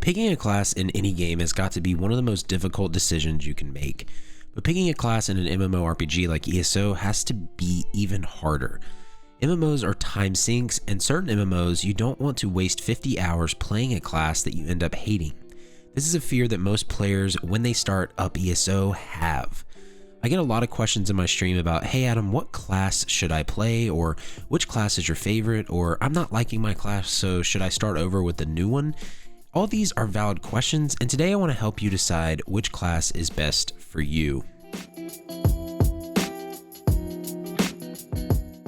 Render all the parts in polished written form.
Picking a class in any game has got to be one of the most difficult decisions you can make, but picking a class in an MMORPG like ESO has to be even harder. MMOs are time sinks, and certain MMOs you don't want to waste 50 hours playing a class that you end up hating. This is a fear that most players, when they start up ESO, have. I get a lot of questions in my stream about, hey Adam, what class should I play? Or which class is your favorite? Or I'm not liking my class, so should I start over with a new one? All these are valid questions, and today I want to help you decide which class is best for you.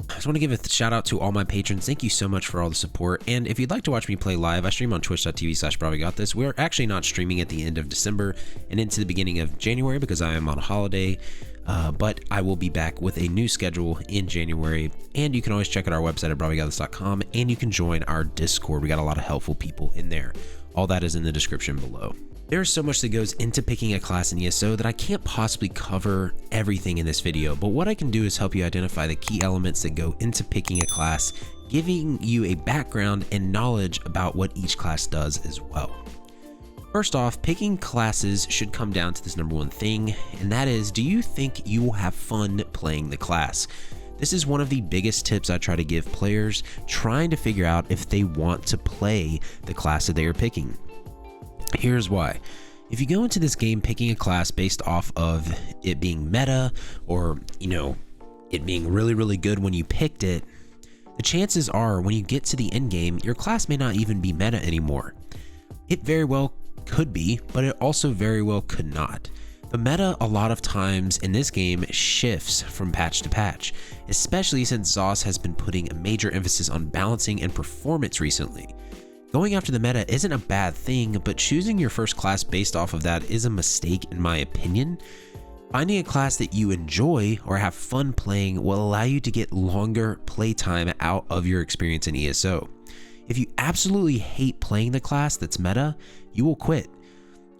I just want to give a shout out to all my patrons. Thank you so much for all the support. And if you'd like to watch me play live, I stream on twitch.tv/brahwegotthis. We're actually not streaming at the end of December and into the beginning of January because I am on holiday. But I will be back with a new schedule in January. And you can always check out our website at brahwegotthis.com, and you can join our Discord. We got a lot of helpful people in there. All that is in the description below. There's so much that goes into picking a class in ESO that I can't possibly cover everything in this video, but what I can do is help you identify the key elements that go into picking a class, giving you a background and knowledge about what each class does as well. First off, picking classes should come down to this number one thing, and that is, do you think you will have fun playing the class? This is one of the biggest tips I try to give players trying to figure out if they want to play the class that they are picking. Here's why. If you go into this game picking a class based off of it being meta or, it being really good when you picked it, the chances are when you get to the end game, your class may not even be meta anymore. It very well could be, but it also very well could not. The meta a lot of times in this game shifts from patch to patch, especially since ZOS has been putting a major emphasis on balancing and performance recently. Going after the meta isn't a bad thing, but choosing your first class based off of that is a mistake in my opinion. Finding a class that you enjoy or have fun playing will allow you to get longer playtime out of your experience in ESO. If you absolutely hate playing the class that's meta, you will quit.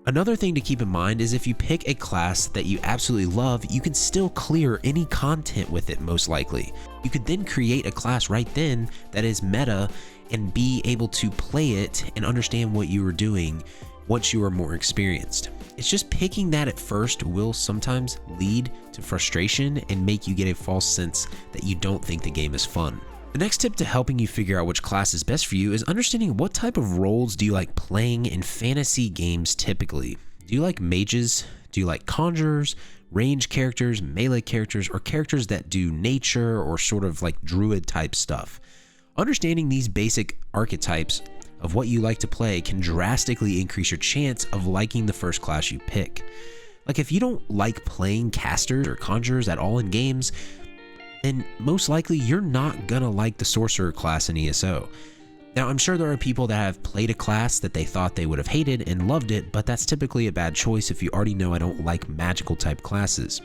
Another thing to keep in mind is if you pick a class that you absolutely love, you can still clear any content with it most likely. You could then create a class right then that is meta and be able to play it and understand what you were doing once you are more experienced. It's just picking that at first will sometimes lead to frustration and make you get a false sense that you don't think the game is fun. The next tip to helping you figure out which class is best for you is understanding what type of roles do you like playing in fantasy games typically. Do you like mages? Do you like conjurers, range characters, melee characters, or characters that do nature or sort of like druid type stuff? Understanding these basic archetypes of what you like to play can drastically increase your chance of liking the first class you pick. Like if you don't like playing casters or conjurers at all in games, then most likely you're not gonna like the sorcerer class in ESO. Now I'm sure there are people that have played a class that they thought they would have hated and loved it, but that's typically a bad choice if you already know I don't like magical type classes.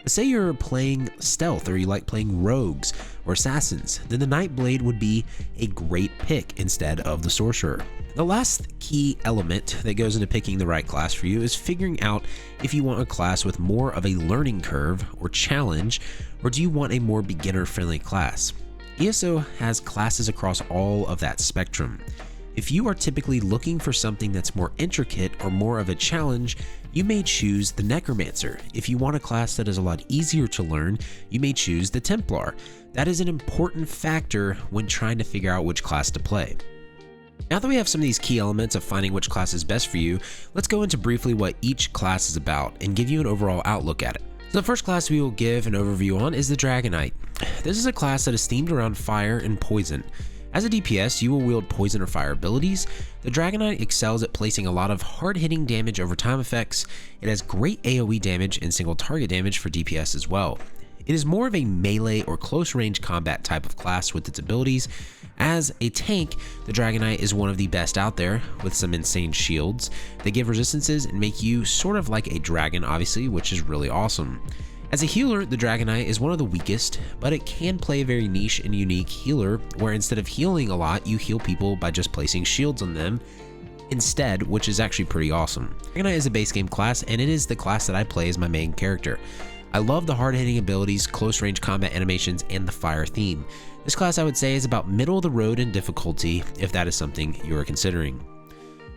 But say you're playing stealth or you like playing rogues or assassins, then the NIGHTBLADE would be a great pick instead of the sorcerer. The last key element that goes into picking the right class for you is figuring out if you want a class with more of a learning curve or challenge, or do you want a more beginner-friendly class? ESO has classes across all of that spectrum. If you are typically looking for something that's more intricate or more of a challenge, you may choose the NECROMANCER. If you want a class that is a lot easier to learn, you may choose the TEMPLAR. That is an important factor when trying to figure out which class to play. Now that we have some of these key elements of finding which class is best for you, let's go into briefly what each class is about and give you an overall outlook at it. So the first class we will give an overview on is the DRAGONKNIGHT. This is a class that is themed around fire and poison. As a DPS, you will wield poison or fire abilities. The DRAGONKNIGHT excels at placing a lot of hard-hitting damage over time effects. It has great AoE damage and single target damage for DPS as well. It is more of a melee or close-range combat type of class with its abilities. As a tank, the DRAGONKNIGHT is one of the best out there with some insane shields. They give resistances and make you sort of like a dragon, obviously, which is really awesome. As a healer, the DRAGONKNIGHT is one of the weakest, but it can play a very niche and unique healer where instead of healing a lot, you heal people by just placing shields on them instead, which is actually pretty awesome. DRAGONKNIGHT is a base game class, and it is the class that I play as my main character. I love the hard-hitting abilities, close-range combat animations, and the fire theme. This class I would say is about middle of the road in difficulty if that is something you are considering.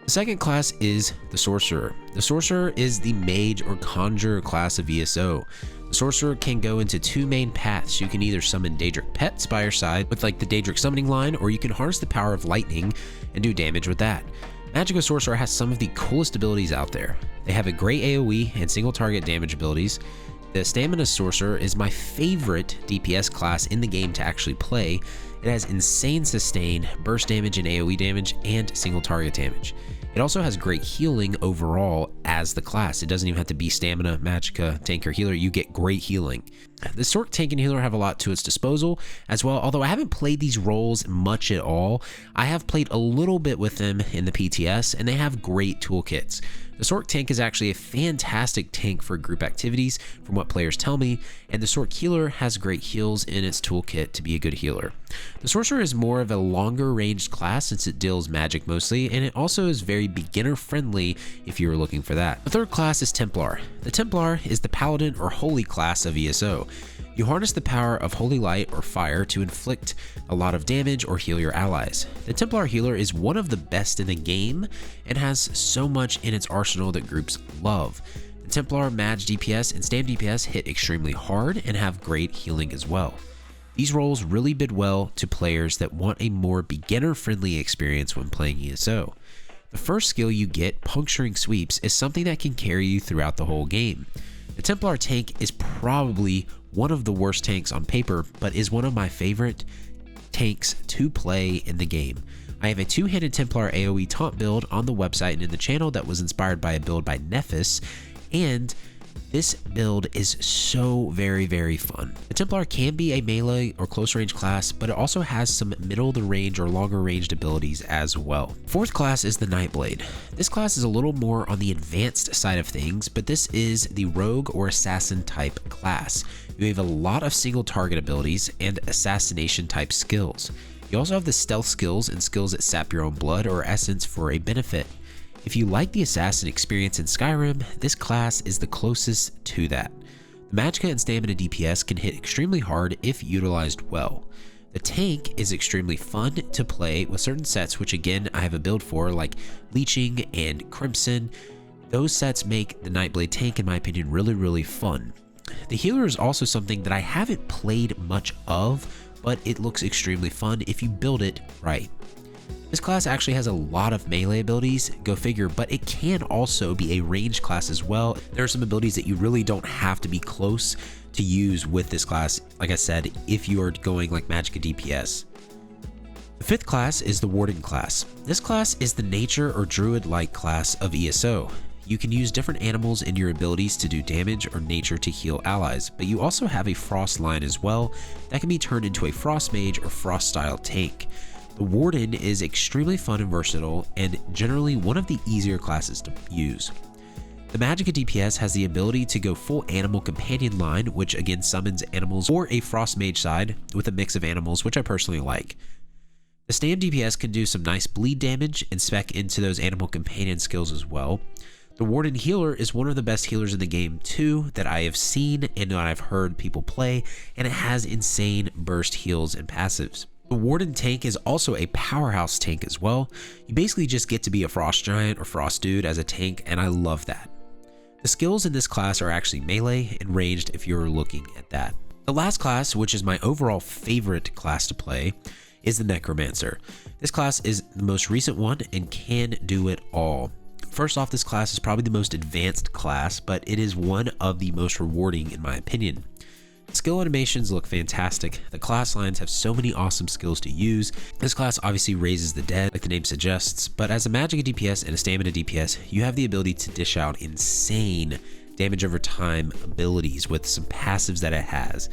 The second class is the Sorcerer. The Sorcerer is the mage or conjurer class of ESO. The Sorcerer can go into two main paths. You can either summon Daedric pets by your side with like the Daedric summoning line, or you can harness the power of lightning and do damage with that. Magica Sorcerer has some of the coolest abilities out there. They have a great AoE and single target damage abilities. The Stamina Sorcerer is my favorite DPS class in the game to actually play. It has insane sustain, burst damage and AoE damage, and single target damage. It also has great healing overall as the class. It doesn't even have to be stamina, magicka, tank, or healer. You get great healing. The Sorc tank and healer have a lot to its disposal as well. Although I haven't played these roles much at all, I have played a little bit with them in the PTS, and they have great toolkits. The Sorc tank is actually a fantastic tank for group activities from what players tell me, and the Sorc healer has great heals in its toolkit to be a good healer. The Sorcerer is more of a longer ranged class since it deals magic mostly, and it also is very beginner friendly if you were looking for that. The third class is Templar. The Templar is the paladin or holy class of ESO. You harness the power of holy light or fire to inflict a lot of damage or heal your allies. The Templar healer is one of the best in the game and has so much in its arsenal that groups love. The Templar, Mage DPS, and Stam DPS hit extremely hard and have great healing as well. These roles really bid well to players that want a more beginner-friendly experience when playing ESO. The first skill you get, Puncturing Sweeps, is something that can carry you throughout the whole game. The Templar tank is probably one of the worst tanks on paper, but is one of my favorite tanks to play in the game. I have a two-handed Templar AoE taunt build on the website and in the channel that was inspired by a build by Nephis, and this build is so very fun. The Templar can be a melee or close range class, but it also has some middle of the range or longer ranged abilities as well. Fourth class is the NIGHTBLADE. This class is a little more on the advanced side of things, but this is the rogue or assassin type class. You have a lot of single target abilities and assassination type skills. You also have the stealth skills and skills that sap your own blood or essence for a benefit. If you like the assassin experience in Skyrim, this class is the closest to that. The magicka and stamina DPS can hit extremely hard if utilized well. The tank is extremely fun to play with certain sets, which again I have a build for, like Leeching and Crimson. Those sets make the NIGHTBLADE tank in my opinion really fun. The healer is also something that I haven't played much of, but it looks extremely fun if you build it right. This class actually has a lot of melee abilities, go figure, but it can also be a ranged class as well. There are some abilities that you really don't have to be close to use with this class, like I said, if you are going like magicka DPS. The fifth class is the Warden class. This class is the nature or druid-like class of ESO. You can use different animals in your abilities to do damage or nature to heal allies, but you also have a frost line as well that can be turned into a frost mage or frost style tank. The Warden is extremely fun and versatile, and generally one of the easier classes to use. The magicka DPS has the ability to go full animal companion line, which again summons animals, or a frost mage side with a mix of animals, which I personally like. The Stam DPS can do some nice bleed damage and spec into those animal companion skills as well. The Warden healer is one of the best healers in the game too that I have seen and that I've heard people play, and it has insane burst heals and passives. The Warden tank is also a powerhouse tank as well. You basically just get to be a frost giant or frost dude as a tank, and I love that. The skills in this class are actually melee and ranged if you're looking at that. The last class, which is my overall favorite class to play, is the Necromancer. This class is the most recent one and can do it all. First off, this class is probably the most advanced class, but it is one of the most rewarding in my opinion. Skill animations look fantastic. The class lines have so many awesome skills to use. This class obviously raises the dead, like the name suggests, but as a magicka DPS and a stamina DPS, you have the ability to dish out insane damage over time abilities with some passives that it has.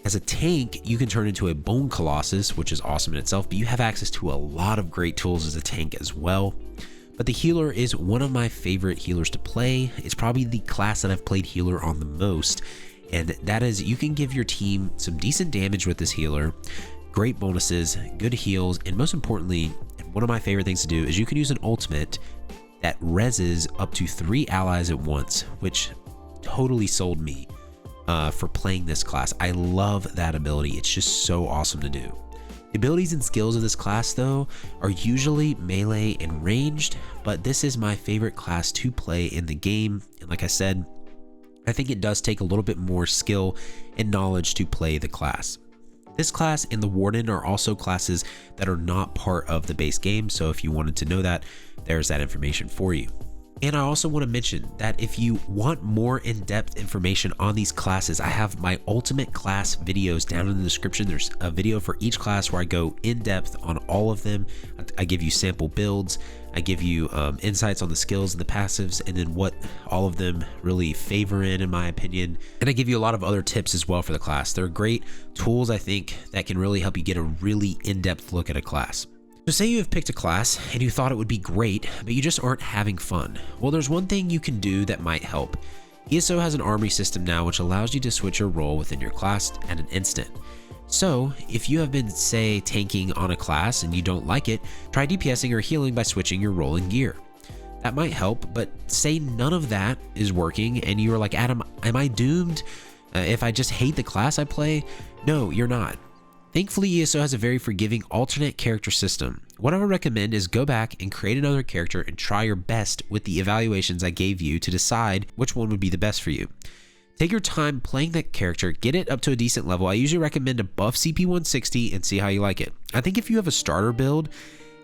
As a tank, you can turn into a Bone Colossus, which is awesome in itself, but you have access to a lot of great tools as a tank as well. But the healer is one of my favorite healers to play. It's probably the class that I've played healer on the most, and that is you can give your team some decent damage with this healer, great bonuses, good heals, and most importantly, one of my favorite things to do is you can use an ultimate that reses up to 3 allies at once, which totally sold me for playing this class. I love that ability. It's just so awesome to do. The abilities and skills of this class though are usually melee and ranged, but this is my favorite class to play in the game. And like I said, I think it does take a little bit more skill and knowledge to play the class. This class and the Warden are also classes that are not part of the base game, so if you wanted to know that, there's that information for you. And I also want to mention that if you want more in-depth information on these classes, I have my ultimate class videos down in the description. There's a video for each class where I go in-depth on all of them. I give you sample builds, I give you insights on the skills and the passives, and then what all of them really favor in my opinion. And I give you a lot of other tips as well for the class. They're great tools, I think, that can really help you get a really in-depth look at a class. So say you have picked a class and you thought it would be great, but you just aren't having fun. Well, there's one thing you can do that might help. ESO has an armory system now which allows you to switch your role within your class at an instant. So if you have been, say, tanking on a class and you don't like it, try DPSing or healing by switching your role and gear. That might help, but say none of that is working and you are like, Adam, am I doomed if I just hate the class I play? No, you're not. Thankfully, ESO has a very forgiving alternate character system. What I would recommend is go back and create another character and try your best with the evaluations I gave you to decide which one would be the best for you. Take your time playing that character, get it up to a decent level. I usually recommend to buff CP 160 and see how you like it. I think if you have a starter build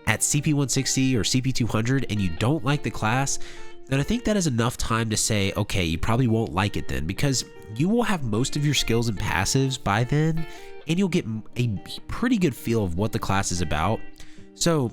at CP 160 or CP 200 and you don't like the class, then I think that is enough time to say, okay, you probably won't like it then, because you will have most of your skills and passives by then, and you'll get a pretty good feel of what the class is about. So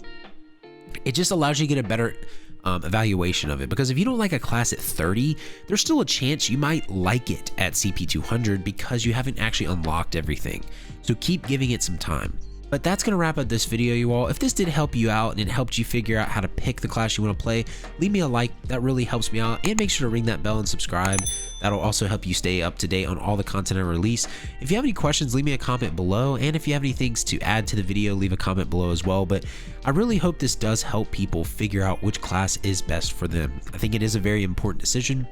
it just allows you to get a better evaluation of it, because if you don't like a class at 30, there's still a chance you might like it at CP 200 because you haven't actually unlocked everything. So keep giving it some time. But that's going to wrap up this video, you all. If this did help you out and it helped you figure out how to pick the class you want to play, leave me a like. That really helps me out. And make sure to ring that bell and subscribe. That'll also help you stay up to date on all the content I release. If you have any questions, leave me a comment below. And if you have any things to add to the video, leave a comment below as well. But I really hope this does help people figure out which class is best for them. I think it is a very important decision,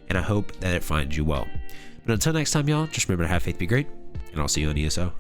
and I hope that it finds you well. But until next time, y'all, just remember to have faith, be great, and I'll see you on ESO.